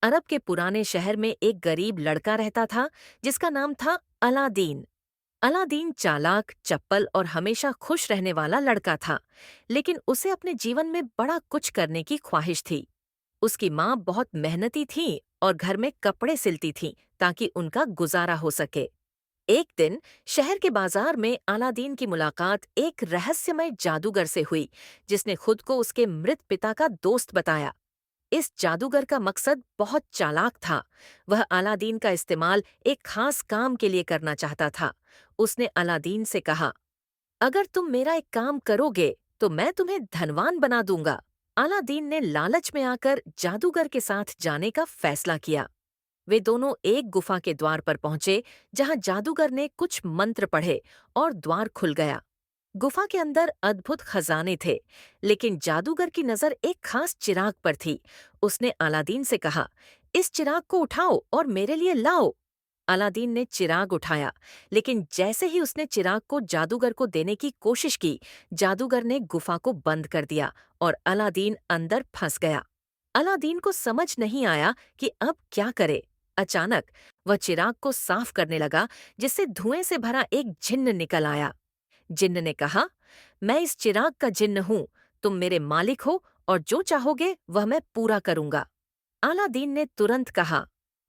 अरब के पुराने शहर में एक गरीब लड़का रहता था जिसका नाम था अलादीन। अलादीन चालाक, चप्पल और हमेशा खुश रहने वाला लड़का था, लेकिन उसे अपने जीवन में बड़ा कुछ करने की ख्वाहिश थी। उसकी माँ बहुत मेहनती थी और घर में कपड़े सिलती थी ताकि उनका गुजारा हो सके। एक दिन शहर के बाजार में अलादीन की मुलाकात एक रहस्यमय जादूगर से हुई, जिसने खुद को उसके मृत पिता का दोस्त बताया। इस जादूगर का मकसद बहुत चालाक था। वह अलादीन का इस्तेमाल एक खास काम के लिए करना चाहता था। उसने अलादीन से कहा, अगर तुम मेरा एक काम करोगे तो मैं तुम्हें धनवान बना दूंगा। अलादीन ने लालच में आकर जादूगर के साथ जाने का फैसला किया। वे दोनों एक गुफा के द्वार पर पहुंचे, जहां जादूगर ने कुछ मंत्र पढ़े और द्वार खुल गया। गुफा के अंदर अद्भुत खजाने थे, लेकिन जादूगर की नजर एक खास चिराग पर थी। उसने अलादीन से कहा, इस चिराग को उठाओ और मेरे लिए लाओ। अलादीन ने चिराग उठाया, लेकिन जैसे ही उसने चिराग को जादूगर को देने की कोशिश की, जादूगर ने गुफा को बंद कर दिया और अलादीन अंदर फंस गया। अलादीन को समझ नहीं आया कि अब क्या करे। अचानक वह चिराग को साफ करने लगा, जिससे धुएं से भरा एक जिन्न निकल आया। जिन्न ने कहा, मैं इस चिराग का जिन्न हूं, तुम मेरे मालिक हो और जो चाहोगे वह मैं पूरा करूंगा। अलादीन ने तुरंत कहा,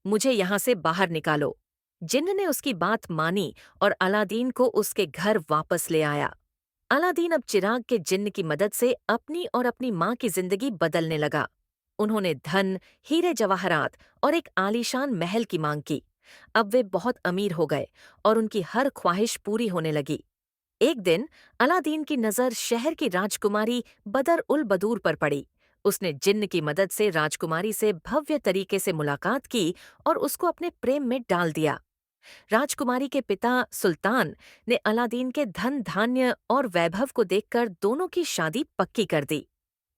मुझे यहां से बाहर निकालो। जिन्न ने उसकी बात मानी और अलादीन को उसके घर वापस ले आया। अलादीन अब चिराग के जिन्न की मदद से अपनी और अपनी माँ की जिंदगी बदलने लगा। उन्होंने धन, हीरे जवाहरात और एक आलीशान महल की मांग की। अब वे बहुत अमीर हो गए और उनकी हर ख्वाहिश पूरी होने लगी। एक दिन अलादीन की नजर शहर की राजकुमारी बदर उल बदूर पर पड़ी। उसने जिन्न की मदद से राजकुमारी से भव्य तरीके से मुलाकात की और उसको अपने प्रेम में डाल दिया। राजकुमारी के पिता सुल्तान ने अलादीन के धन धान्य और वैभव को देखकर दोनों की शादी पक्की कर दी।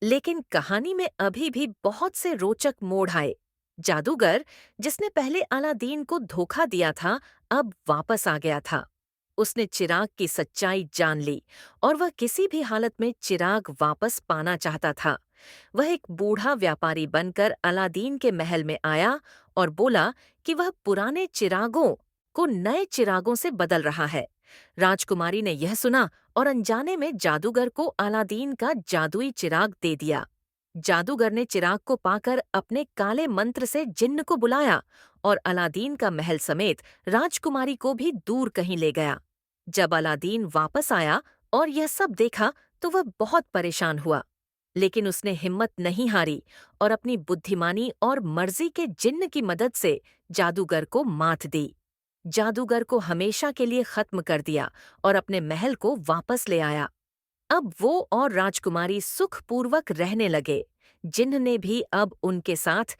लेकिन कहानी में अभी भी बहुत से रोचक मोड़ आए। जादूगर, जिसने पहले अलादीन को धोखा दिया था, अब वापस आ गया था। उसने चिराग की सच्चाई जान ली और वह किसी भी हालत में चिराग वापस पाना चाहता था। वह एक बूढ़ा व्यापारी बनकर अलादीन के महल में आया और बोला कि वह पुराने चिरागों को नए चिरागों से बदल रहा है। राजकुमारी ने यह सुना और अनजाने में जादूगर को अलादीन का जादुई चिराग दे दिया। जादूगर ने चिराग को पाकर अपने काले मंत्र से जिन्न को बुलाया और अलादीन का महल समेत राजकुमारी को भी दूर कहीं ले गया। जब अलादीन वापस आया और यह सब देखा तो वह बहुत परेशान हुआ, लेकिन उसने हिम्मत नहीं हारी और अपनी बुद्धिमानी और मर्जी के जिन्न की मदद से जादूगर को मात दी। जादूगर को हमेशा के लिए खत्म कर दिया और अपने महल को वापस ले आया। अब वो और राजकुमारी सुखपूर्वक रहने लगे। जिन्न ने भी अब उनके साथ